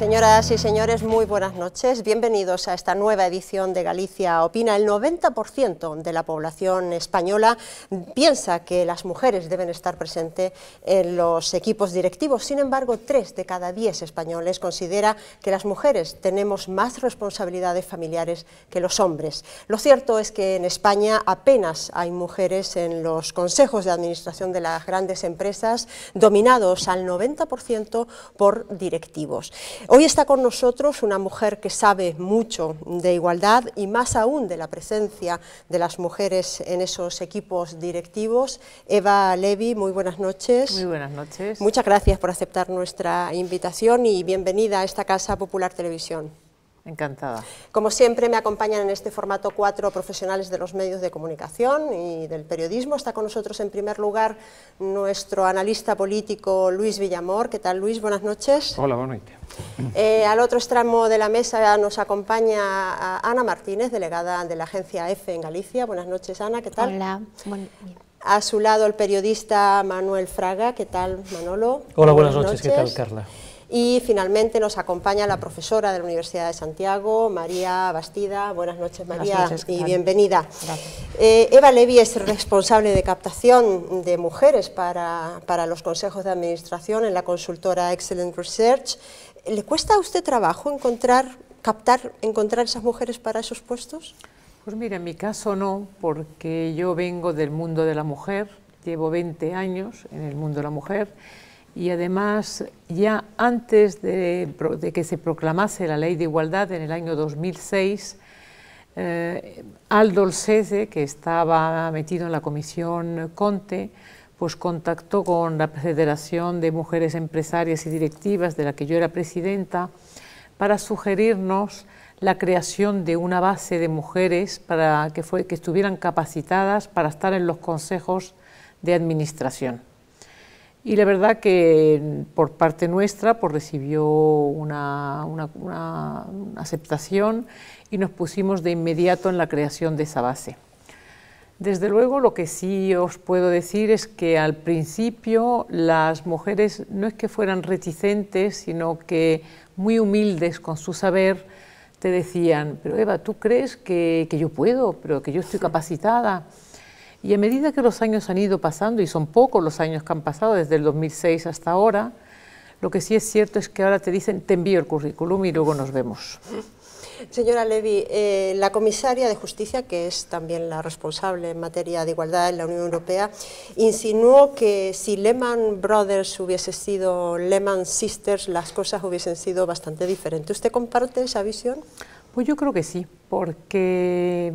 Señoras y señores, muy buenas noches. Bienvenidos a esta nueva edición de Galicia Opina. El 90% de la población española piensa que las mujeres deben estar presentes en los equipos directivos. Sin embargo, 3 de cada 10 españoles considera que las mujeres tenemos más responsabilidades familiares que los hombres. Lo cierto es que en España apenas hay mujeres en los consejos de administración de las grandes empresas, dominados al 90% por directivos. Hoy está con nosotros una mujer que sabe mucho de igualdad y más aún de la presencia de las mujeres en esos equipos directivos. Eva Levy, muy buenas noches. Muy buenas noches. Muchas gracias por aceptar nuestra invitación y bienvenida a esta Casa Popular Televisión. Encantada. Como siempre, me acompañan en este formato 4 profesionales de los medios de comunicación y del periodismo. Está con nosotros en primer lugar nuestro analista político Luis Villamor. ¿Qué tal, Luis? Buenas noches. Hola, buenas noches. Al otro extremo de la mesa nos acompaña Ana Martínez, delegada de la agencia EFE en Galicia. Buenas noches, Ana. ¿Qué tal? Hola. A su lado el periodista Manuel Fraga. ¿Qué tal, Manolo? Hola, buenas noches. ¿Qué tal, Carla? Y finalmente nos acompaña la profesora de la Universidad de Santiago, María Bastida. Buenas noches, María, buenas noches, y bienvenida. Gracias. Eva Levy es responsable de captación de mujeres para los consejos de administración en la consultora Excellent Research. ¿Le cuesta a usted trabajo encontrar esas mujeres para esos puestos? Pues mira, en mi caso no, porque yo vengo del mundo de la mujer, llevo 20 años en el mundo de la mujer, y además ya antes de que se proclamase la Ley de Igualdad en el año 2006, Aldo Olsese, que estaba metido en la Comisión Conte, pues contactó con la Federación de Mujeres Empresarias y Directivas, de la que yo era presidenta, para sugerirnos la creación de una base de mujeres para que estuvieran capacitadas para estar en los consejos de administración. Y la verdad que por parte nuestra pues recibió una aceptación y nos pusimos de inmediato en la creación de esa base. Desde luego lo que sí os puedo decir es que al principio las mujeres no es que fueran reticentes, sino que muy humildes con su saber te decían, pero Eva, ¿tú crees que yo puedo, pero que yo estoy capacitada? Y a medida que los años han ido pasando, y son pocos los años que han pasado desde el 2006 hasta ahora, lo que sí es cierto es que ahora te dicen, te envío el currículum y luego nos vemos. Señora Levy, la comisaria de Justicia, que es también la responsable en materia de igualdad en la Unión Europea, insinuó que si Lehman Brothers hubiese sido Lehman Sisters, las cosas hubiesen sido bastante diferentes. ¿Usted comparte esa visión? Pues yo creo que sí, porque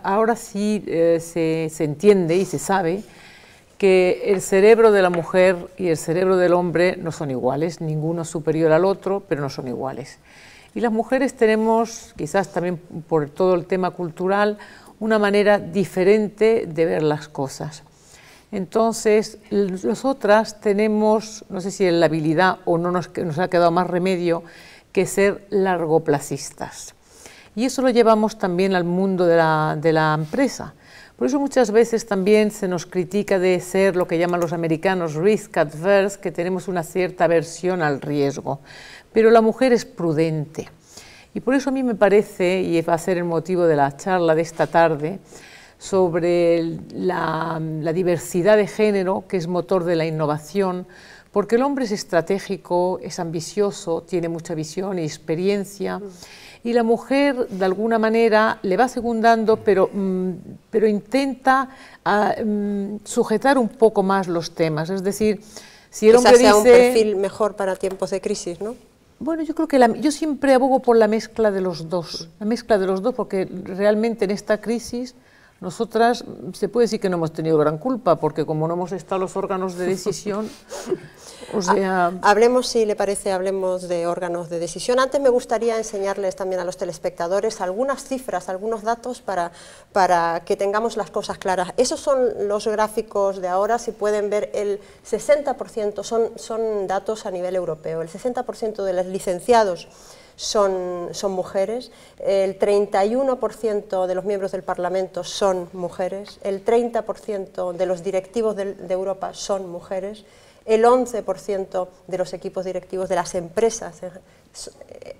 ahora sí se entiende y se sabe que el cerebro de la mujer y el cerebro del hombre no son iguales, ninguno es superior al otro, pero no son iguales. Y las mujeres tenemos, quizás también por todo el tema cultural, una manera diferente de ver las cosas. Entonces, nosotras tenemos, no sé si la habilidad o no nos ha quedado más remedio que ser largoplacistas. Y eso lo llevamos también al mundo de la empresa. Por eso muchas veces también se nos critica de ser lo que llaman los americanos risk adverse, que tenemos una cierta aversión al riesgo. Pero la mujer es prudente. Y por eso a mí me parece, y va a ser el motivo de la charla de esta tarde, sobre la diversidad de género, que es motor de la innovación, porque el hombre es estratégico, es ambicioso, tiene mucha visión y experiencia, y la mujer de alguna manera le va secundando, pero intenta sujetar un poco más los temas. Es decir, si el hombre dice... Quizás sea un perfil mejor para tiempos de crisis, ¿no? Bueno, yo creo que yo siempre abogo por la mezcla de los dos, porque realmente en esta crisis nosotras se puede decir que no hemos tenido gran culpa, porque como no hemos estado los órganos de decisión, o sea... Hablemos, si le parece, hablemos de órganos de decisión. Antes me gustaría enseñarles también a los telespectadores algunas cifras, algunos datos para que tengamos las cosas claras. Esos son los gráficos de ahora, si pueden ver, el 60% son datos a nivel europeo, el 60% de los licenciados son mujeres, el 31% de los miembros del Parlamento son mujeres, el 30% de los directivos de Europa son mujeres, el 11% de los equipos directivos de las empresas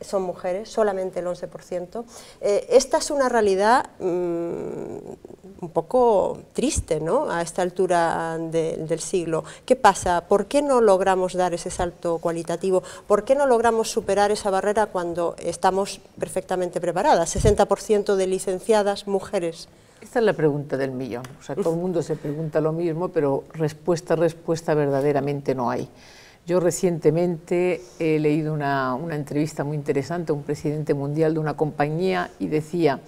son mujeres, solamente el 11%. Esta es una realidad un poco triste, ¿no?, a esta altura del siglo. ¿Qué pasa? ¿Por qué no logramos dar ese salto cualitativo? ¿Por qué no logramos superar esa barrera cuando estamos perfectamente preparadas? 60% de licenciadas mujeres. Esta es la pregunta del millón. O sea, todo el mundo se pregunta lo mismo, pero respuesta verdaderamente no hay. Yo recientemente he leído una entrevista muy interesante a un presidente mundial de una compañía y decía,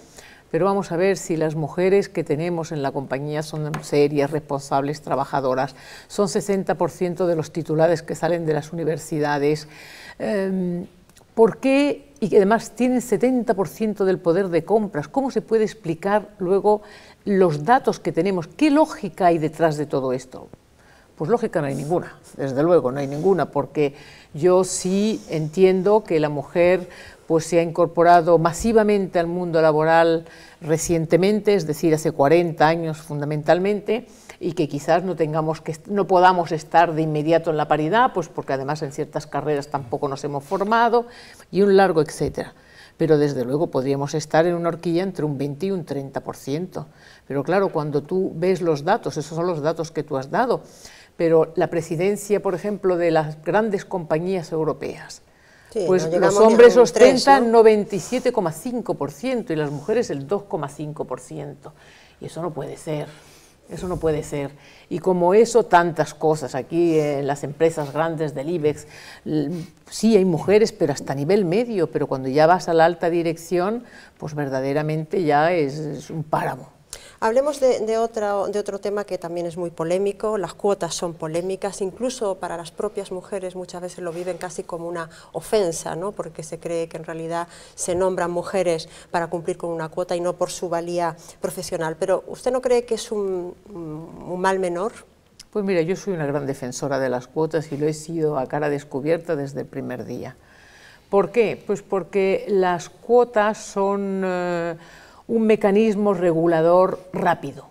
pero vamos a ver si las mujeres que tenemos en la compañía son serias, responsables, trabajadoras, son 60% de los titulares que salen de las universidades, ¿por qué? Y que además tienen 70% del poder de compras. ¿Cómo se puede explicar luego los datos que tenemos? ¿Qué lógica hay detrás de todo esto? Pues lógica no hay ninguna, desde luego no hay ninguna, porque yo sí entiendo que la mujer pues se ha incorporado masivamente al mundo laboral recientemente, es decir, hace 40 años fundamentalmente, y que quizás no podamos estar de inmediato en la paridad, pues porque además en ciertas carreras tampoco nos hemos formado, y un largo etcétera. Pero desde luego podríamos estar en una horquilla entre un 20 y un 30%. Pero claro, cuando tú ves los datos, esos son los datos que tú has dado, pero la presidencia, por ejemplo, de las grandes compañías europeas, sí, pues los hombres ostentan 97,5% y las mujeres el 2,5%. Y eso no puede ser. Eso no puede ser. Y como eso, tantas cosas. Aquí en las empresas grandes del IBEX, sí hay mujeres, pero hasta nivel medio, pero cuando ya vas a la alta dirección, pues verdaderamente ya es un páramo. Hablemos de otro tema que también es muy polémico. Las cuotas son polémicas, incluso para las propias mujeres muchas veces lo viven casi como una ofensa, ¿no?, porque se cree que en realidad se nombran mujeres para cumplir con una cuota y no por su valía profesional. Pero ¿usted no cree que es un mal menor? Pues mira, yo soy una gran defensora de las cuotas y lo he sido a cara descubierta desde el primer día. ¿Por qué? Pues porque las cuotas son un mecanismo regulador rápido.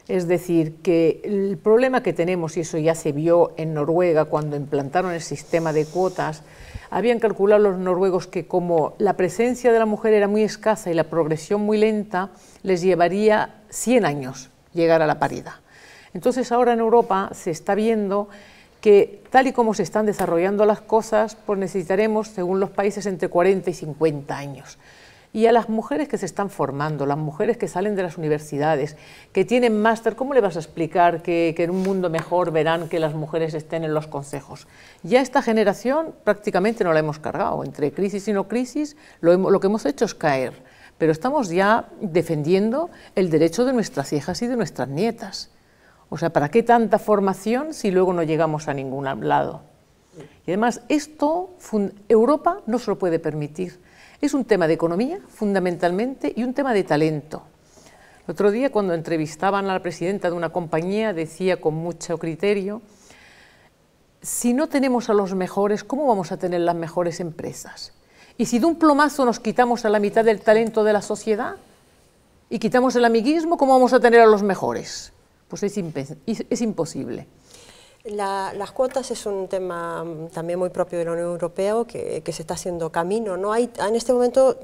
Es decir, que el problema que tenemos, y eso ya se vio en Noruega cuando implantaron el sistema de cuotas, habían calculado los noruegos que como la presencia de la mujer era muy escasa y la progresión muy lenta, les llevaría 100 años llegar a la paridad. Entonces ahora en Europa se está viendo que tal y como se están desarrollando las cosas, pues necesitaremos, según los países, entre 40 y 50 años. Y a las mujeres que se están formando, las mujeres que salen de las universidades, que tienen máster, ¿cómo le vas a explicar que en un mundo mejor verán que las mujeres estén en los consejos? Ya esta generación prácticamente no la hemos cargado, entre crisis y no crisis, lo que hemos hecho es caer, pero estamos ya defendiendo el derecho de nuestras hijas y de nuestras nietas. O sea, ¿para qué tanta formación si luego no llegamos a ningún lado? Y además esto Europa no se lo puede permitir. Es un tema de economía, fundamentalmente, y un tema de talento. El otro día, cuando entrevistaban a la presidenta de una compañía, decía con mucho criterio, si no tenemos a los mejores, ¿cómo vamos a tener las mejores empresas? Y si de un plomazo nos quitamos a la mitad del talento de la sociedad y quitamos el amiguismo, ¿cómo vamos a tener a los mejores? Pues es imposible. Las cuotas es un tema también muy propio de la Unión Europea que se está haciendo camino, ¿no? En este momento,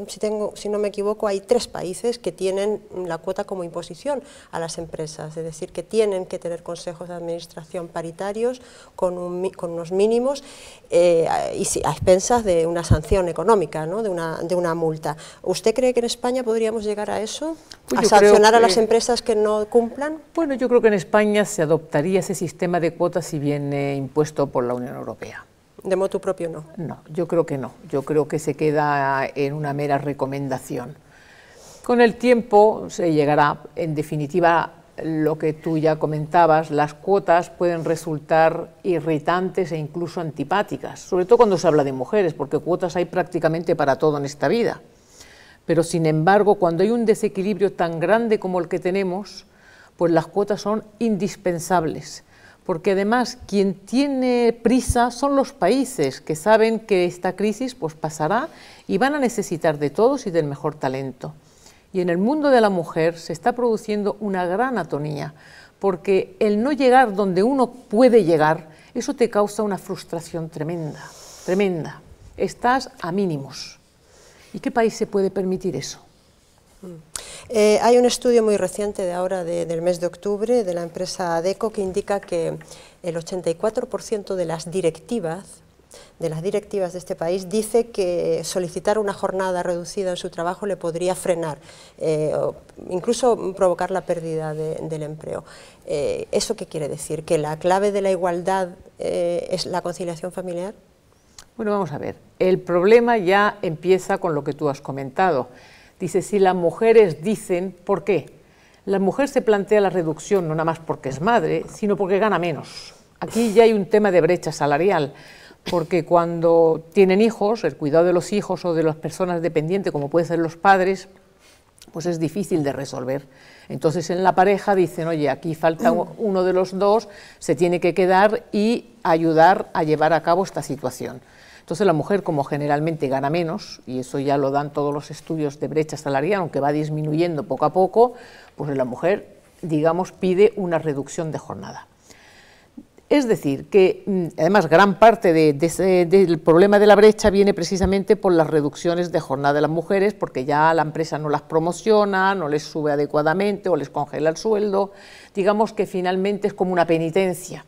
si no me equivoco, hay 3 países que tienen la cuota como imposición a las empresas, es decir, que tienen que tener consejos de administración paritarios con unos mínimos y a expensas de una sanción económica, ¿no?, de una multa. ¿Usted cree que en España podríamos llegar a eso? Pues ¿A sancionar a las empresas que no cumplan? Bueno, yo creo que en España se adoptaría ese sistema de cuotas si viene impuesto por la Unión Europea. ¿De motu propio no? No, yo creo que no. Yo creo que se queda en una mera recomendación. Con el tiempo se llegará, en definitiva, lo que tú ya comentabas, las cuotas pueden resultar irritantes e incluso antipáticas, sobre todo cuando se habla de mujeres, porque cuotas hay prácticamente para todo en esta vida. Pero, sin embargo, cuando hay un desequilibrio tan grande como el que tenemos, pues las cuotas son indispensables. Porque además quien tiene prisa son los países que saben que esta crisis pues pasará y van a necesitar de todos y del mejor talento. Y en el mundo de la mujer se está produciendo una gran atonía, porque el no llegar donde uno puede llegar eso te causa una frustración tremenda, tremenda. Estás a mínimos. ¿Y qué país se puede permitir eso? Hay un estudio muy reciente de ahora, del mes de octubre, de la empresa Adecco, que indica que el 84% de las directivas de este país dice que solicitar una jornada reducida en su trabajo le podría frenar, o incluso provocar la pérdida del empleo. ¿Eso qué quiere decir? ¿Que la clave de la igualdad es la conciliación familiar? Bueno, vamos a ver. El problema ya empieza con lo que tú has comentado. Dice, si las mujeres dicen, ¿por qué? La mujer se plantea la reducción no nada más porque es madre, sino porque gana menos. Aquí ya hay un tema de brecha salarial, porque cuando tienen hijos, el cuidado de los hijos o de las personas dependientes, como pueden ser los padres, pues es difícil de resolver. Entonces en la pareja dicen, oye, aquí falta uno de los dos, se tiene que quedar y ayudar a llevar a cabo esta situación. Entonces la mujer, como generalmente gana menos, y eso ya lo dan todos los estudios de brecha salarial, aunque va disminuyendo poco a poco, pues la mujer, digamos, pide una reducción de jornada. Es decir, que además gran parte del problema de la brecha viene precisamente por las reducciones de jornada de las mujeres, porque ya la empresa no las promociona, no les sube adecuadamente o les congela el sueldo. Digamos que finalmente es como una penitencia.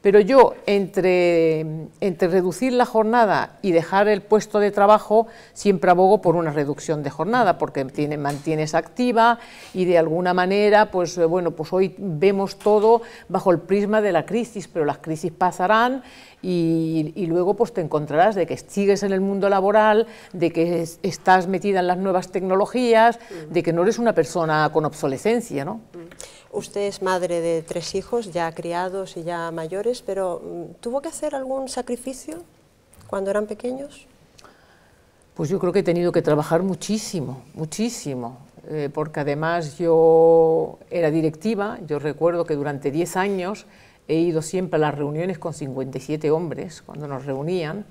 Pero yo, entre reducir la jornada y dejar el puesto de trabajo, siempre abogo por una reducción de jornada, porque mantienes activa y de alguna manera, pues bueno, pues hoy vemos todo bajo el prisma de la crisis, pero las crisis pasarán y luego pues te encontrarás de que sigues en el mundo laboral, de que estás metida en las nuevas tecnologías, de que no eres una persona con obsolescencia, ¿no? Usted es madre de 3 hijos, ya criados y ya mayores, pero ¿tuvo que hacer algún sacrificio cuando eran pequeños? Pues yo creo que he tenido que trabajar muchísimo, muchísimo, porque además yo era directiva. Yo recuerdo que durante 10 años he ido siempre a las reuniones con 57 hombres, cuando nos reunían,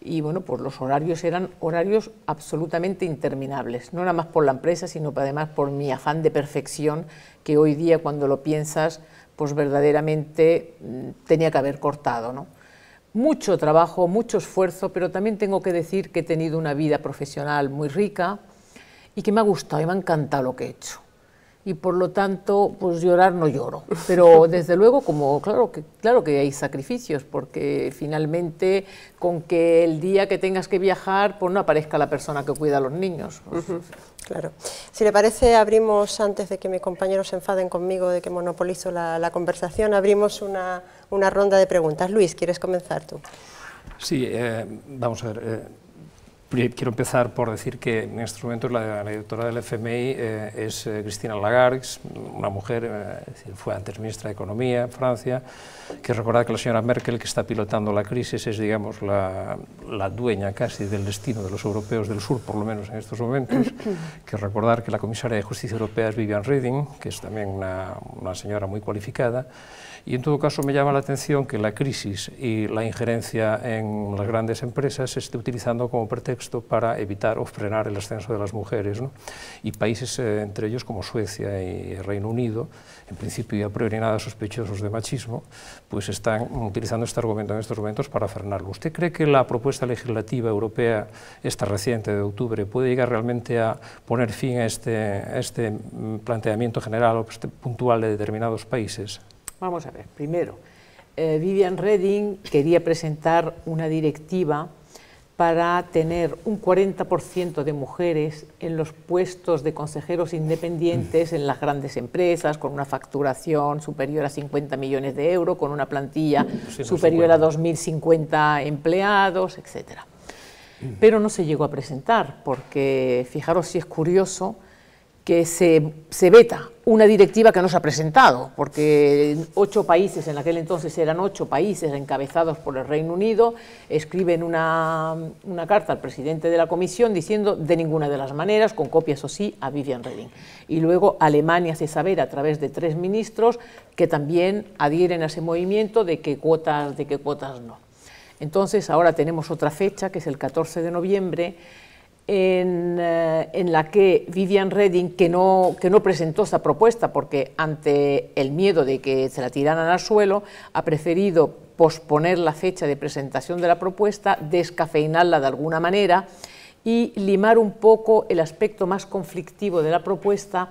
y bueno, pues los horarios eran horarios absolutamente interminables, no nada más por la empresa, sino además por mi afán de perfección, que hoy día cuando lo piensas, pues verdaderamente tenía que haber cortado, ¿no? Mucho trabajo, mucho esfuerzo, pero también tengo que decir que he tenido una vida profesional muy rica y que me ha gustado y me ha encantado lo que he hecho. Y por lo tanto, pues llorar no lloro, pero desde luego, como claro que hay sacrificios, porque finalmente con que el día que tengas que viajar, pues no aparezca la persona que cuida a los niños. Claro. Si le parece, abrimos, antes de que mis compañeros se enfaden conmigo de que monopolizo la conversación, abrimos una ronda de preguntas. Luis, ¿quieres comenzar tú? Sí, vamos a ver. Quiero empezar por decir que en estos momentos la directora del FMI es Christine Lagarde, una mujer, fue antes ministra de Economía en Francia, que recordad que la señora Merkel, que está pilotando la crisis, es, digamos, la dueña casi del destino de los europeos del sur, por lo menos en estos momentos, que recordar que la comisaria de Justicia Europea es Viviane Reding, que es también una señora muy cualificada. Y en todo caso me llama la atención que la crisis y la injerencia en las grandes empresas se esté utilizando como pretexto para evitar o frenar el ascenso de las mujeres, ¿no? Y países, entre ellos como Suecia y Reino Unido, en principio y a priori nada sospechosos de machismo, pues están utilizando este argumento en estos momentos para frenarlo. ¿Usted cree que la propuesta legislativa europea, esta reciente de octubre, puede llegar realmente a poner fin a este planteamiento general o puntual de determinados países? Vamos a ver, primero, Viviane Reding quería presentar una directiva para tener un 40% de mujeres en los puestos de consejeros independientes en las grandes empresas, con una facturación superior a 50 millones de euros, con una plantilla superior a 2.050 empleados, etc. Pero no se llegó a presentar, porque fijaros si es curioso, que se veta una directiva que no se ha presentado, porque 8 países, en aquel entonces eran 8 países encabezados por el Reino Unido, escriben una carta al presidente de la Comisión diciendo de ninguna de las maneras, con copias o sí, a Viviane Reding. Y luego Alemania hace saber a través de 3 ministros que también adhieren a ese movimiento de que cuotas no. Entonces ahora tenemos otra fecha, que es el 14 de noviembre, en la que Viviane Reding, que no presentó esa propuesta porque ante el miedo de que se la tiraran al suelo, ha preferido posponer la fecha de presentación de la propuesta, descafeinarla de alguna manera y limar un poco el aspecto más conflictivo de la propuesta,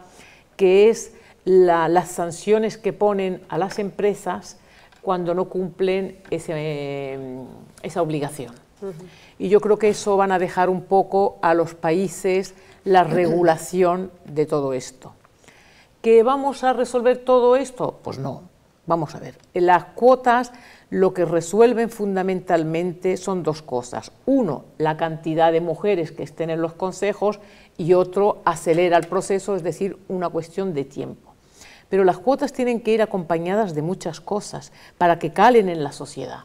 que es las sanciones que ponen a las empresas cuando no cumplen esa obligación. Y yo creo que eso van a dejar un poco a los países la regulación de todo esto. ¿Que vamos a resolver todo esto? Pues no. Vamos a ver. Las cuotas lo que resuelven fundamentalmente son dos cosas. Uno, la cantidad de mujeres que estén en los consejos, y otro, acelera el proceso, es decir, una cuestión de tiempo. Pero las cuotas tienen que ir acompañadas de muchas cosas para que calen en la sociedad.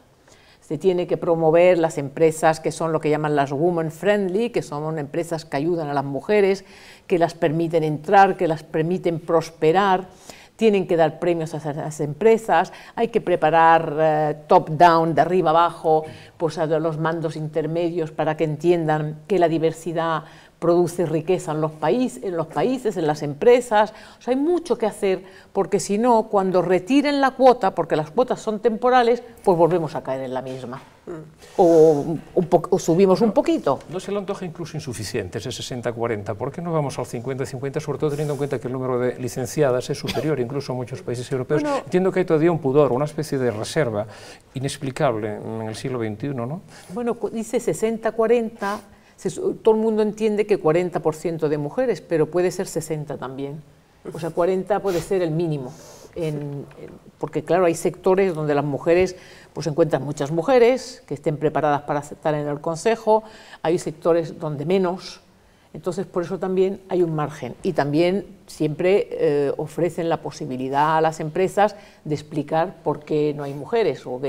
Se tiene que promover las empresas que son lo que llaman las woman friendly, que son empresas que ayudan a las mujeres, que las permiten entrar, que las permiten prosperar. Tienen que dar premios a esas empresas, hay que preparar top-down, de arriba abajo, pues a los mandos intermedios para que entiendan que la diversidad produce riqueza en los países, en las empresas. O sea, hay mucho que hacer, porque si no, cuando retiren la cuota, porque las cuotas son temporales, pues volvemos a caer en la misma. O subimos un poquito. ¿No se le antoja incluso insuficiente ese 60-40? ¿Por qué no vamos al 50-50, sobre todo teniendo en cuenta que el número de licenciadas es superior incluso en muchos países europeos? Bueno, entiendo que hay todavía un pudor, una especie de reserva inexplicable en el siglo XXI, ¿no? Bueno, dice 60-40, todo el mundo entiende que 40% de mujeres, pero puede ser 60 también. O sea, 40 puede ser el mínimo. Porque claro, hay sectores donde las mujeres, pues encuentran muchas mujeres que estén preparadas para estar en el consejo, hay sectores donde menos, entonces por eso también hay un margen. Y también siempre ofrecen la posibilidad a las empresas de explicar por qué no hay mujeres, o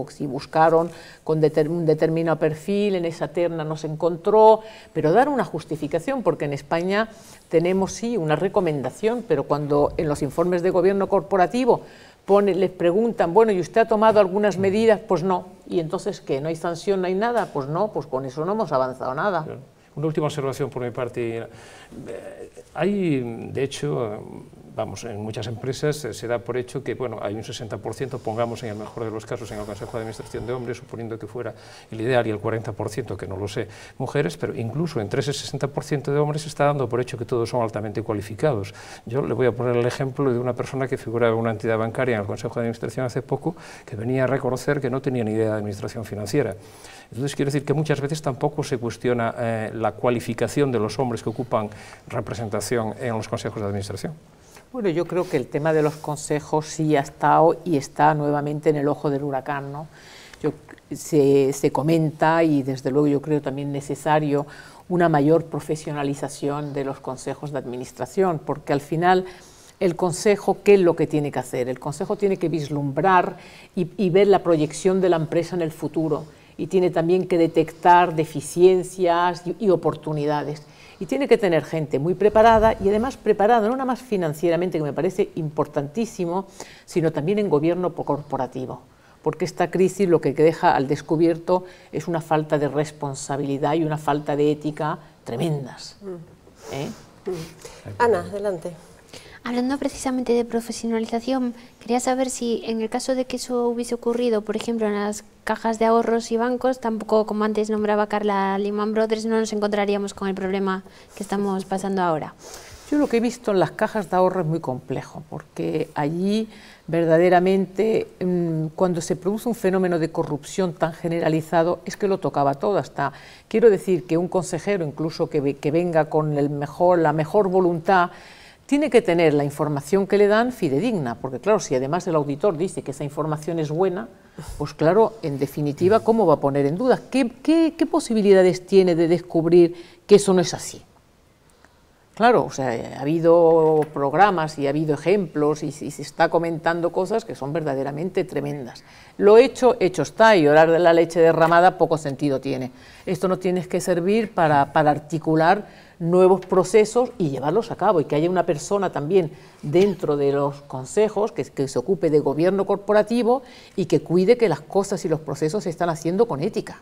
si buscaron con un determinado perfil, en esa terna no se encontró, pero dar una justificación, porque en España tenemos sí una recomendación, pero cuando en los informes de gobierno corporativo les preguntan, bueno, ¿y usted ha tomado algunas medidas? Pues no. ¿Y entonces qué? ¿No hay sanción, no hay nada? Pues no, pues con eso no hemos avanzado nada. Una última observación por mi parte. Hay, de hecho, vamos, en muchas empresas se da por hecho que, bueno, hay un 60%, pongamos en el mejor de los casos, en el Consejo de Administración de hombres, suponiendo que fuera el ideal, y el 40%, que no lo sé, mujeres, pero incluso entre ese 60% de hombres se está dando por hecho que todos son altamente cualificados. Yo le voy a poner el ejemplo de una persona que figuraba en una entidad bancaria en el Consejo de Administración hace poco, que venía a reconocer que no tenía ni idea de administración financiera. Entonces, quiero decir que muchas veces tampoco se cuestiona la cualificación de los hombres que ocupan representación en los consejos de administración. Bueno, yo creo que el tema de los consejos sí ha estado y está nuevamente en el ojo del huracán, ¿no? Se comenta, y desde luego yo creo también necesario, una mayor profesionalización de los consejos de administración, porque al final el consejo, ¿qué es lo que tiene que hacer? El consejo tiene que vislumbrar y ver la proyección de la empresa en el futuro, y tiene también que detectar deficiencias y oportunidades. Y tiene que tener gente muy preparada, y además preparada no nada más financieramente, que me parece importantísimo, sino también en gobierno corporativo, porque esta crisis lo que deja al descubierto es una falta de responsabilidad y una falta de ética tremendas. Ana, adelante. Hablando precisamente de profesionalización, quería saber si en el caso de que eso hubiese ocurrido, por ejemplo, en las cajas de ahorros y bancos, tampoco, como antes nombraba Carla, Lehman Brothers, no nos encontraríamos con el problema que estamos pasando ahora. Yo lo que he visto en las cajas de ahorro es muy complejo, porque allí verdaderamente cuando se produce un fenómeno de corrupción tan generalizado es que lo tocaba todo. Hasta quiero decir que un consejero, incluso que venga con la mejor voluntad, tiene que tener la información que le dan fidedigna, porque claro, si además el auditor dice que esa información es buena, pues claro, en definitiva, ¿cómo va a poner en duda? ¿Qué posibilidades tiene de descubrir que eso no es así? Claro, o sea, ha habido programas y ha habido ejemplos y se está comentando cosas que son verdaderamente tremendas. Lo hecho está, y llorar de la leche derramada poco sentido tiene. Esto no tiene que servir para articular nuevos procesos y llevarlos a cabo, y que haya una persona también dentro de los consejos que se ocupe de gobierno corporativo y que cuide que las cosas y los procesos se están haciendo con ética.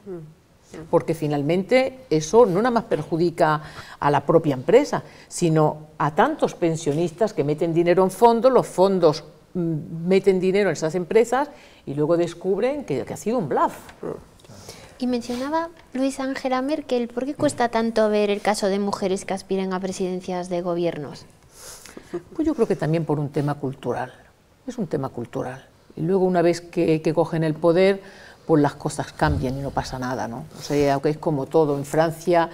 porque finalmente eso no nada más perjudica a la propia empresa, sino a tantos pensionistas que meten dinero en fondos, los fondos meten dinero en esas empresas y luego descubren que ha sido un bluff. Y mencionaba Luis Angela Merkel, ¿por qué cuesta tanto ver el caso de mujeres que aspiran a presidencias de gobiernos? Pues yo creo que también por un tema cultural, es un tema cultural. Y luego una vez que cogen el poder, pues las cosas cambian y no pasa nada, ¿no? O sea, es como todo. En Francia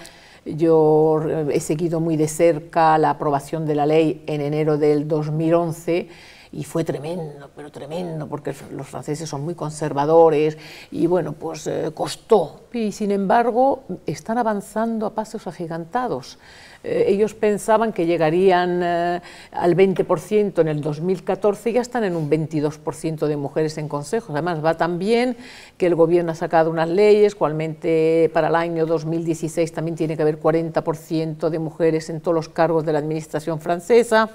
yo he seguido muy de cerca la aprobación de la ley en enero del 2011 y fue tremendo, pero tremendo, porque los franceses son muy conservadores y bueno, pues costó. Y sin embargo, están avanzando a pasos agigantados. Ellos pensaban que llegarían al 20% en el 2014 y ya están en un 22% de mujeres en consejos. Además, va tan bien que el gobierno ha sacado unas leyes, cualmente para el año 2016 también tiene que haber 40% de mujeres en todos los cargos de la administración francesa.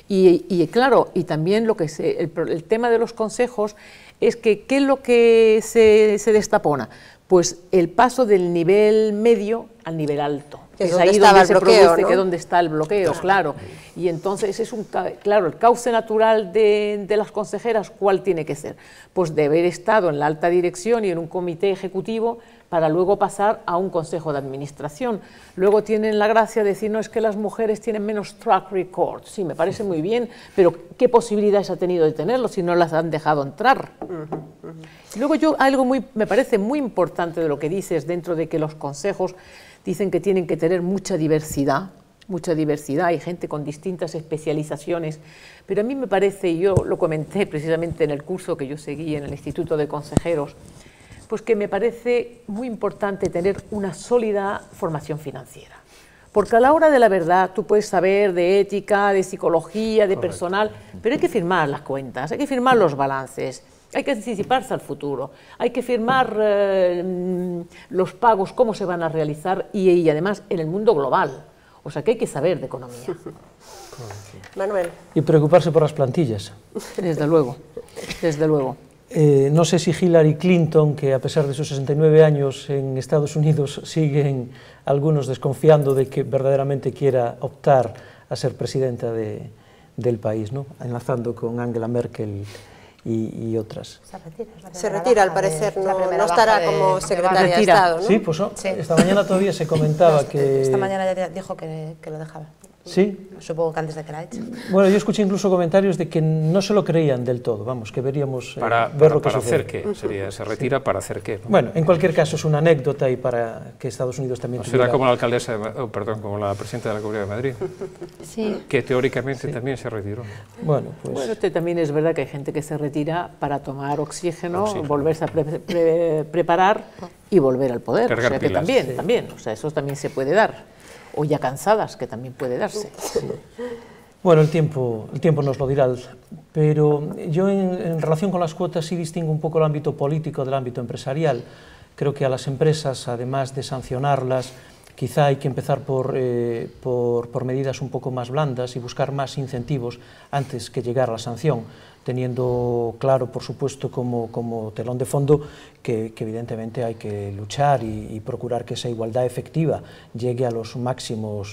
Y claro, y también el tema de los consejos es que ¿qué es lo que se destapona? Pues el paso del nivel medio al nivel alto. Que es ahí donde donde se bloqueo, produce, ¿no? que es donde está el bloqueo, claro. Y entonces es claro, el cauce natural de las consejeras, ¿cuál tiene que ser? Pues de haber estado en la alta dirección y en un comité ejecutivo para luego pasar a un consejo de administración. Luego tienen la gracia de decir, no, es que las mujeres tienen menos track record. Sí, me parece muy bien, pero ¿qué posibilidades ha tenido de tenerlo si no las han dejado entrar? Luego me parece muy importante de lo que dices dentro de que los consejos dicen que tienen que tener mucha diversidad, hay gente con distintas especializaciones, pero a mí me parece, y yo lo comenté precisamente en el curso que yo seguí en el Instituto de Consejeros, pues que me parece muy importante tener una sólida formación financiera. Porque a la hora de la verdad tú puedes saber de ética, de psicología, de personal, pero hay que firmar las cuentas, hay que firmar los balances, hay que anticiparse al futuro, hay que firmar los pagos, cómo se van a realizar y además en el mundo global. O sea que hay que saber de economía. Manuel. Y preocuparse por las plantillas. Desde luego, desde luego. No sé si Hillary Clinton, que a pesar de sus 69 años en Estados Unidos siguen algunos desconfiando de que verdaderamente quiera optar a ser presidenta del país, ¿no? Enlazando con Angela Merkel y otras. Se retira, al parecer, no estará como secretaria de Estado, ¿no? Sí, pues sí. Esta mañana todavía se comentaba que... Esta mañana ya dijo que lo dejaba. Sí. Supongo que antes de que la eche. Bueno, yo escuché incluso comentarios de que no se lo creían del todo, vamos, que veríamos ver lo que sucede. ¿Para hacer qué? ¿Se retira para hacer qué? ¿No? Bueno, en cualquier caso es una anécdota y para que Estados Unidos también será como la alcaldesa, como la presidenta de la Comunidad de Madrid, Sí. que teóricamente también se retiró. Bueno, pues... Bueno, también es verdad que hay gente que se retira para tomar oxígeno. Volverse a preparar y volver al poder. Cargar o sea que pilas. también, o sea, eso también se puede dar. O ya cansadas, que también puede darse. Sí. Bueno, el tiempo nos lo dirá, pero yo en relación con las cuotas sí distingo un poco el ámbito político del ámbito empresarial. Creo que a las empresas, además de sancionarlas, quizá hay que empezar por medidas un poco más blandas y buscar más incentivos antes que llegar a la sanción, teniendo claro, por supuesto, como telón de fondo que evidentemente hay que luchar y procurar que esa igualdad efectiva llegue al máximo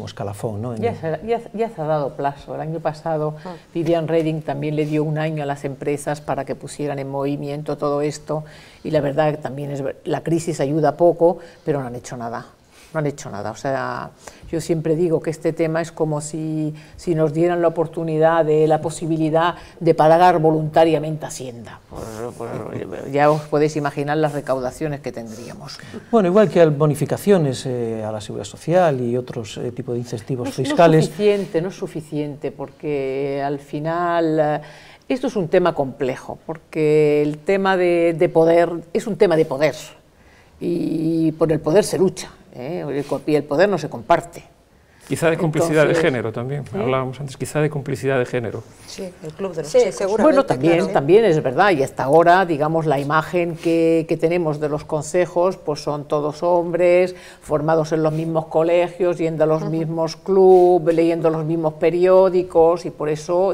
escalafón, ¿no? Ya se ha dado plazo. El año pasado Viviane Reding también le dio un año a las empresas para que pusieran en movimiento todo esto y la verdad que también la crisis ayuda poco, pero no han hecho nada. No han hecho nada, o sea, yo siempre digo que este tema es como si nos dieran la oportunidad, la posibilidad de pagar voluntariamente Hacienda. Ya os podéis imaginar las recaudaciones que tendríamos. Bueno, igual que bonificaciones a la Seguridad Social y otros tipos de incentivos fiscales. No es suficiente, porque al final esto es un tema complejo, porque el tema de poder es un tema de poder, y por el poder se lucha. Y el poder no se comparte. Quizá de complicidad de género también, hablábamos antes, quizá de complicidad de género. Sí, el club de los chicos. Seguramente. Bueno, también es verdad, y hasta ahora, digamos, la imagen que tenemos de los consejos, pues son todos hombres, formados en los mismos colegios, yendo a los mismos clubes, leyendo los mismos periódicos, y por eso...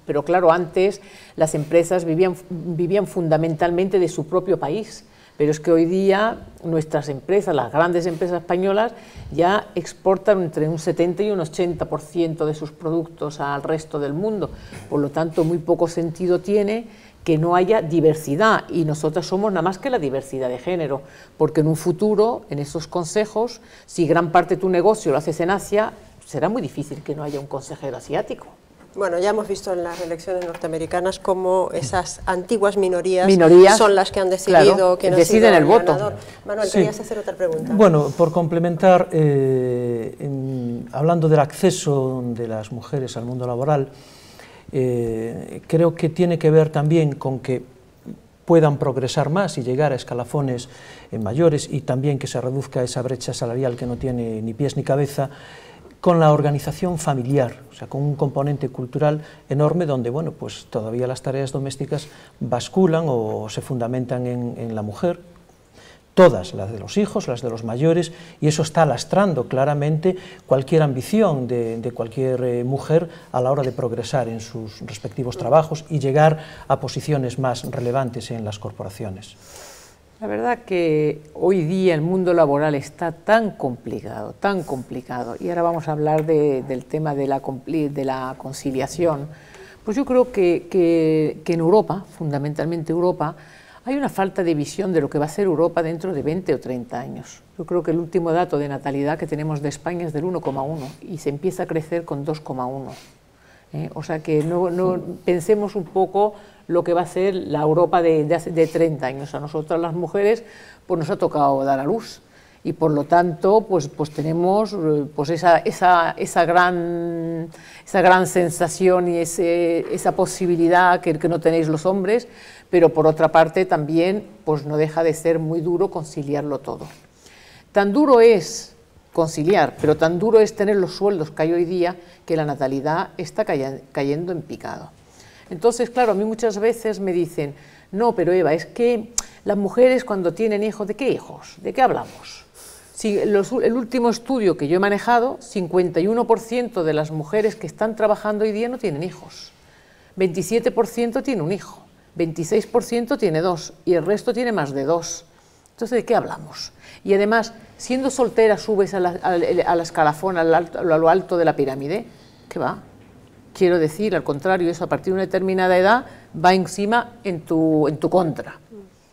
Pero claro, antes las empresas vivían fundamentalmente de su propio país. Pero es que hoy día nuestras empresas, las grandes empresas españolas, ya exportan entre un 70 y un 80% de sus productos al resto del mundo. Por lo tanto, muy poco sentido tiene que no haya diversidad, y nosotras somos nada más que la diversidad de género, porque en un futuro, en esos consejos, si gran parte de tu negocio lo haces en Asia, será muy difícil que no haya un consejero asiático. Bueno, ya hemos visto en las elecciones norteamericanas cómo esas antiguas minorías son las que han decidido, claro, que deciden el voto. Manuel, Sí. querías hacer otra pregunta. Bueno, por complementar, hablando del acceso de las mujeres al mundo laboral, creo que tiene que ver también con que puedan progresar más y llegar a escalafones mayores, y también que se reduzca esa brecha salarial que no tiene ni pies ni cabeza, con la organización familiar, o sea, con un componente cultural enorme donde, bueno, pues todavía las tareas domésticas basculan o se fundamentan en la mujer, todas, las de los hijos, las de los mayores, y eso está lastrando claramente cualquier ambición de cualquier mujer a la hora de progresar en sus respectivos trabajos y llegar a posiciones más relevantes en las corporaciones. La verdad que hoy día el mundo laboral está tan complicado, y ahora vamos a hablar del tema de la conciliación. Pues yo creo que en Europa, fundamentalmente Europa, hay una falta de visión de lo que va a ser Europa dentro de 20 o 30 años. Yo creo que el último dato de natalidad que tenemos de España es del 1,1 y se empieza a crecer con 2,1. O sea que no pensemos un poco lo que va a ser la Europa de 30 años. A nosotras las mujeres pues nos ha tocado dar a luz, y por lo tanto pues tenemos pues esa gran sensación y esa posibilidad que no tenéis los hombres, pero por otra parte también pues no deja de ser muy duro conciliarlo todo. Tan duro es conciliar, pero tan duro es tener los sueldos que hay hoy día, que la natalidad está cayendo en picado. Entonces, claro, a mí muchas veces me dicen, no, pero Eva, es que las mujeres cuando tienen hijos, ¿de qué hijos? ¿De qué hablamos? Si el último estudio que yo he manejado, 51% de las mujeres que están trabajando hoy día no tienen hijos, 27% tiene un hijo, 26% tiene dos, y el resto tiene más de dos. Entonces, ¿de qué hablamos? Y además, siendo soltera subes a la escalafón, a lo alto de la pirámide, ¿qué va? Quiero decir, al contrario, eso a partir de una determinada edad va encima en tu contra.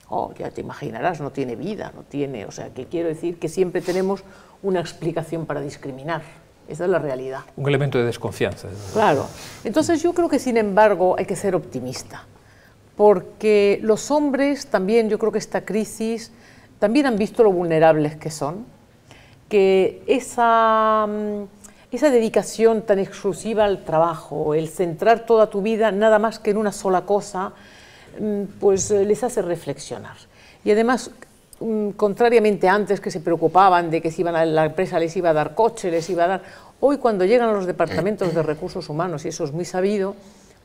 Oh, ya te imaginarás, no tiene vida, no tiene... O sea, que quiero decir que siempre tenemos una explicación para discriminar. Esa es la realidad. Un elemento de desconfianza. Claro. Entonces yo creo que, sin embargo, hay que ser optimista, porque los hombres también, yo creo que esta crisis, también han visto lo vulnerables que son, que esa dedicación tan exclusiva al trabajo, el centrar toda tu vida nada más que en una sola cosa, pues les hace reflexionar. Y además, contrariamente antes, que se preocupaban de que si la empresa les iba a dar coche, les iba a dar... Hoy, cuando llegan a los departamentos de recursos humanos, y eso es muy sabido,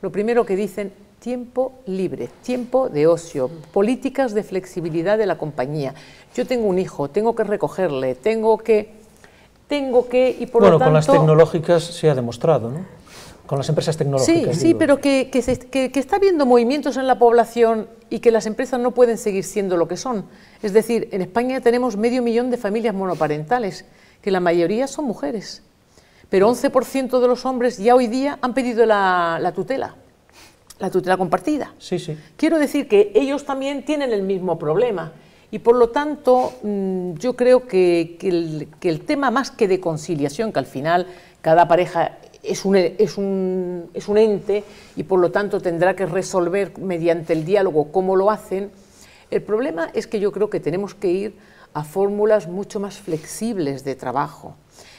lo primero que dicen, tiempo libre, tiempo de ocio, políticas de flexibilidad de la compañía. Yo tengo un hijo, tengo que recogerle, tengo que y por lo tanto... con las tecnológicas se ha demostrado, ¿no? Con las empresas tecnológicas. Sí, pero que está habiendo movimientos en la población y que las empresas no pueden seguir siendo lo que son. Es decir, en España tenemos 500.000 de familias monoparentales, que la mayoría son mujeres, pero 11% de los hombres ya hoy día han pedido la tutela compartida. Sí, sí. Quiero decir que ellos también tienen el mismo problema. Y por lo tanto, yo creo que el tema, más que de conciliación, que al final cada pareja es un ente y por lo tanto tendrá que resolver mediante el diálogo cómo lo hacen, el problema es que yo creo que tenemos que ir a fórmulas mucho más flexibles de trabajo,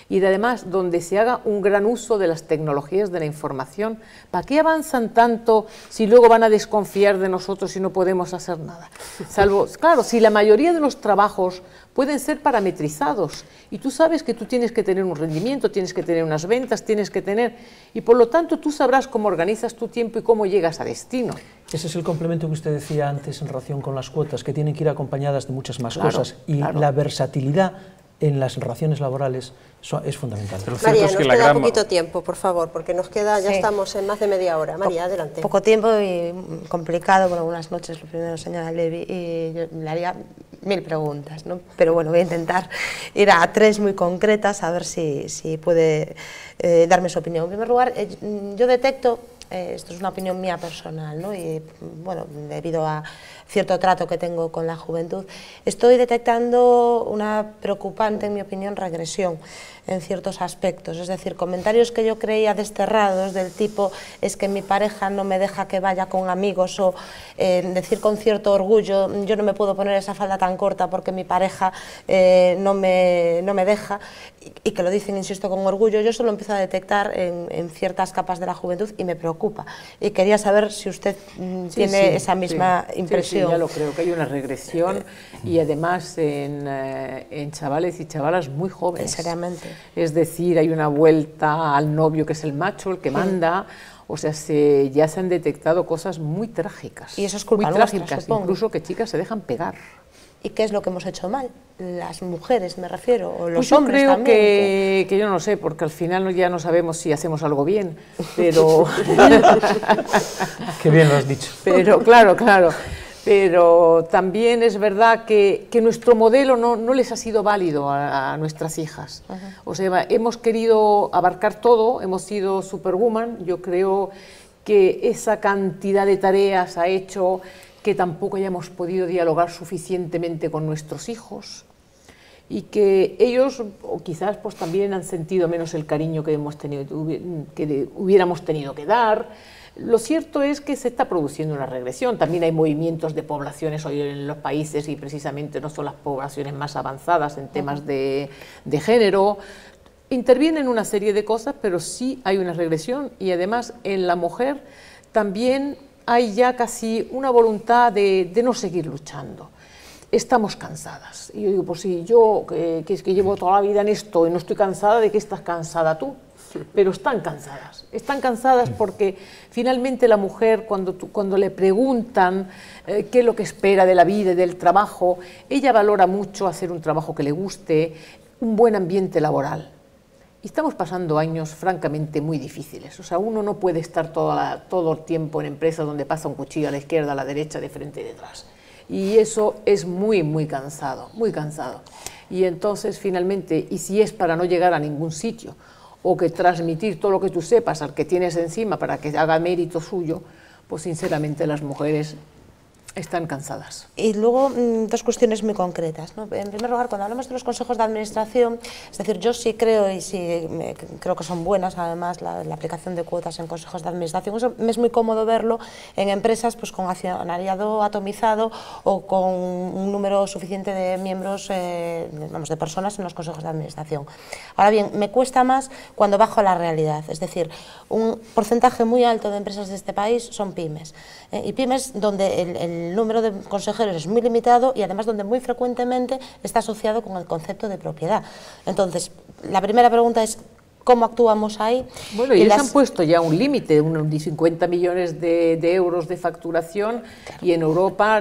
y además donde se haga un gran uso de las tecnologías de la información. ¿Para qué avanzan tanto si luego van a desconfiar de nosotros y no podemos hacer nada? Salvo, claro, si la mayoría de los trabajos pueden ser parametrizados, y tú sabes que tú tienes que tener un rendimiento, tienes que tener unas ventas, y por lo tanto tú sabrás cómo organizas tu tiempo y cómo llegas a destino. Ese es el complemento que usted decía antes en relación con las cuotas, que tienen que ir acompañadas de muchas más cosas, y la versatilidad en las relaciones laborales es fundamental. María, nos queda poquito tiempo, por favor, porque ya estamos en más de media hora. María, adelante. Poco tiempo y complicado, bueno, buenas noches, lo primero, señora Levy, y yo le haría mil preguntas, ¿no? Pero bueno, voy a intentar ir a 3 muy concretas, a ver si puede darme su opinión. En primer lugar, yo detecto, esto es una opinión mía personal, ¿no? Y bueno, debido a cierto trato que tengo con la juventud, estoy detectando una preocupante, en mi opinión, regresión en ciertos aspectos, es decir, comentarios que yo creía desterrados del tipo es que mi pareja no me deja que vaya con amigos, o decir con cierto orgullo yo no me puedo poner esa falda tan corta porque mi pareja no me deja, y que lo dicen, insisto, con orgullo. Yo eso lo empiezo a detectar en ciertas capas de la juventud y me preocupa, y quería saber si usted tiene esa misma impresión. Sí, ya lo creo, que hay una regresión y además en chavales y chavalas muy jóvenes. Seriamente. Es decir, hay una vuelta al novio que es el macho, el que manda, o sea, ya se han detectado cosas muy trágicas. Y eso es culpa muy nuestra, trágicas, supongo. incluso que chicas se dejan pegar. ¿Y qué es lo que hemos hecho mal? Las mujeres, me refiero, o los pues yo hombres creo también. que yo no sé, porque al final ya no sabemos si hacemos algo bien, pero... Qué bien lo has dicho. Pero, claro, pero también es verdad que nuestro modelo no les ha sido válido a nuestras hijas. O sea, hemos querido abarcar todo, hemos sido superwoman. Yo creo que esa cantidad de tareas ha hecho que tampoco hayamos podido dialogar suficientemente con nuestros hijos, y que ellos, o quizás pues también han sentido menos el cariño que hubiéramos tenido que dar. Lo cierto es que se está produciendo una regresión. También hay movimientos de poblaciones hoy en los países, y precisamente no son las poblaciones más avanzadas en temas de género. Intervienen una serie de cosas, pero sí hay una regresión, y además en la mujer también hay ya casi una voluntad de no seguir luchando. Estamos cansadas. Y yo digo, pues sí, yo que es que llevo toda la vida en esto y no estoy cansada, ¿de qué estás cansada tú? Pero están cansadas porque finalmente la mujer, cuando le preguntan qué es lo que espera de la vida y del trabajo, ella valora mucho hacer un trabajo que le guste, un buen ambiente laboral. Y estamos pasando años francamente muy difíciles. O sea, uno no puede estar todo el tiempo en empresas donde pasa un cuchillo a la izquierda, a la derecha, de frente y detrás. Y eso es muy, muy cansado, muy cansado. Y entonces, finalmente, y si es para no llegar a ningún sitio, o que transmitir todo lo que tú sepas al que tienes encima para que haga mérito suyo, pues sinceramente las mujeres están cansadas. Y luego 2 cuestiones muy concretas, ¿no? En primer lugar, cuando hablamos de los consejos de administración, es decir, yo sí creo, y sí creo que son buenas además la aplicación de cuotas en consejos de administración. Eso me es muy cómodo verlo en empresas pues con accionariado atomizado o con un número suficiente de miembros, de personas en los consejos de administración. Ahora bien, me cuesta más cuando bajo a la realidad, es decir, un porcentaje muy alto de empresas de este país son pymes, y pymes donde el número de consejeros es muy limitado, y además donde muy frecuentemente está asociado con el concepto de propiedad. Entonces, la primera pregunta es ¿cómo actuamos ahí? Bueno, y les han puesto ya un límite, de 50 millones de euros de facturación, claro. Y en Europa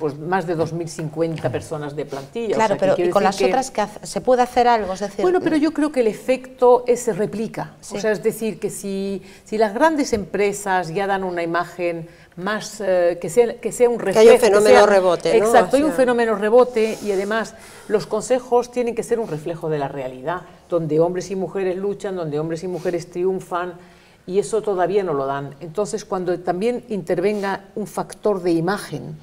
pues más de 2.050 personas de plantilla. Claro, o sea, pero ¿y con las otras que se puede hacer algo? Es decir, bueno, pero yo creo que el efecto se replica. Sí. O sea, es decir, que si las grandes empresas ya dan una imagen más, que sea un reflejo. Que hay un fenómeno rebote, ¿no? Exacto, hay un fenómeno rebote, y además los consejos tienen que ser un reflejo de la realidad, donde hombres y mujeres luchan, donde hombres y mujeres triunfan, y eso todavía no lo dan. Entonces, cuando también intervenga un factor de imagen,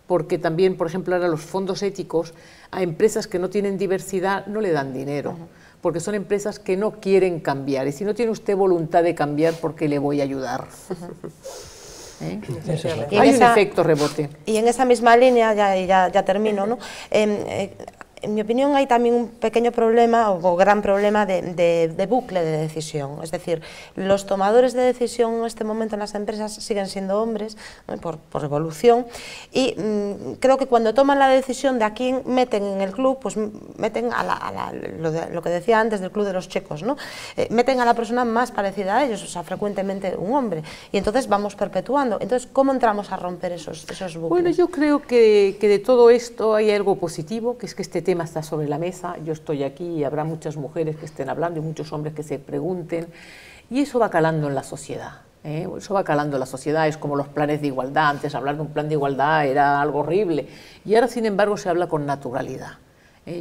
porque también, por ejemplo, ahora los fondos éticos a empresas que no tienen diversidad no le dan dinero, porque son empresas que no quieren cambiar, y si no tiene usted voluntad de cambiar, ¿por qué le voy a ayudar? Hay un efecto rebote. Y en esa misma línea, ya termino, ¿no? En mi opinión hay también un pequeño problema o gran problema de bucle de decisión, es decir, los tomadores de decisión en este momento en las empresas siguen siendo hombres, ¿no? por evolución, y creo que cuando toman la decisión de a quién meten en el club, pues meten lo que decía antes del club de los checos, ¿no? Meten a la persona más parecida a ellos, o sea, frecuentemente un hombre, y entonces vamos perpetuando. Entonces, ¿cómo entramos a romper esos bucles? Bueno, yo creo que de todo esto hay algo positivo, que es que este tema está sobre la mesa. Yo estoy aquí y habrá muchas mujeres que estén hablando y muchos hombres que se pregunten, y eso va calando en la sociedad. Eso va calando la sociedad, es como los planes de igualdad. Antes hablar de un plan de igualdad era algo horrible y ahora sin embargo se habla con naturalidad.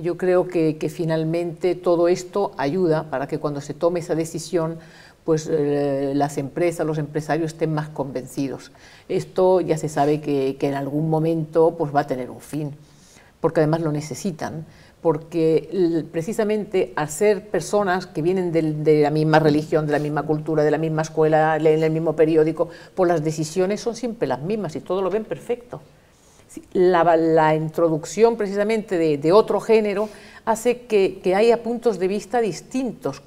Yo creo que finalmente todo esto ayuda para que cuando se tome esa decisión pues las empresas, los empresarios estén más convencidos. Esto ya se sabe que en algún momento pues va a tener un fin, porque además lo necesitan, porque precisamente al ser personas que vienen de la misma religión, de la misma cultura, de la misma escuela, leen el mismo periódico, pues las decisiones son siempre las mismas y todo lo ven perfecto. La introducción precisamente de otro género hace que haya puntos de vista distintos,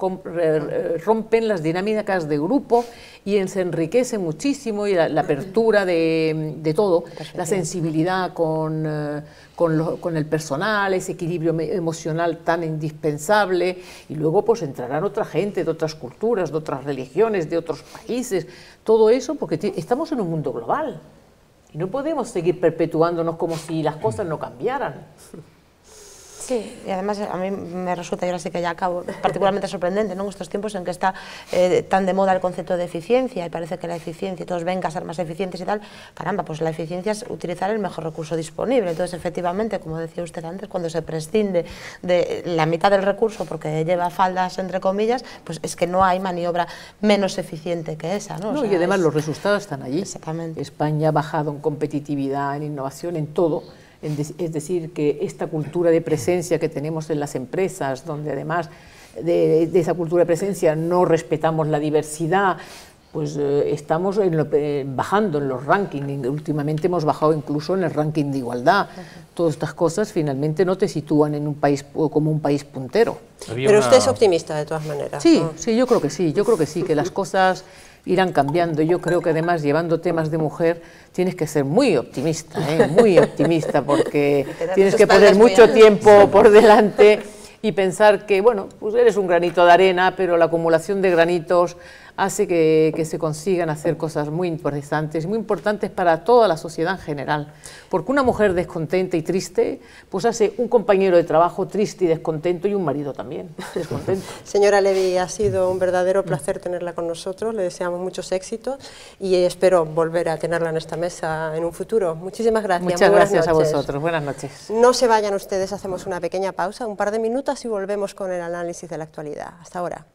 rompen las dinámicas de grupo y se enriquece muchísimo y la apertura de todo, la sensibilidad con el personal, ese equilibrio emocional tan indispensable, y luego pues entrarán otra gente de otras culturas, de otras religiones, de otros países, todo eso porque estamos en un mundo global. Y no podemos seguir perpetuándonos como si las cosas no cambiaran. Sí, y además a mí me resulta, y ahora sí que ya acabo, particularmente sorprendente, ¿no?, en estos tiempos en que está tan de moda el concepto de eficiencia y parece que la eficiencia, y todos vengan a ser más eficientes y tal, caramba, pues la eficiencia es utilizar el mejor recurso disponible. Entonces, efectivamente, como decía usted antes, cuando se prescinde de la mitad del recurso porque lleva faldas, entre comillas, pues es que no hay maniobra menos eficiente que esa, ¿no? No, o sea, y además los resultados están allí. Exactamente. España ha bajado en competitividad, en innovación, en todo. Es decir, que esta cultura de presencia que tenemos en las empresas, donde además de esa cultura de presencia no respetamos la diversidad, pues estamos bajando en los rankings. Últimamente hemos bajado incluso en el ranking de igualdad. Todas estas cosas finalmente no te sitúan en un país como un país puntero. Pero usted es optimista de todas maneras, Sí, ¿no? sí, yo creo que sí, que las cosas irán cambiando. Yo creo que además llevando temas de mujer tienes que ser muy optimista, porque tienes que poner mucho tiempo por delante y pensar que, bueno, pues eres un granito de arena, pero la acumulación de granitos hace que se consigan hacer cosas muy interesantes, muy importantes para toda la sociedad en general. Porque una mujer descontenta y triste, pues hace un compañero de trabajo triste y descontento y un marido también descontento. Señora Levy, ha sido un verdadero placer tenerla con nosotros, le deseamos muchos éxitos y espero volver a tenerla en esta mesa en un futuro. Muchísimas gracias. Muchas gracias a vosotros, buenas noches. No se vayan ustedes, hacemos una pequeña pausa, un par de minutos y volvemos con el análisis de la actualidad. Hasta ahora.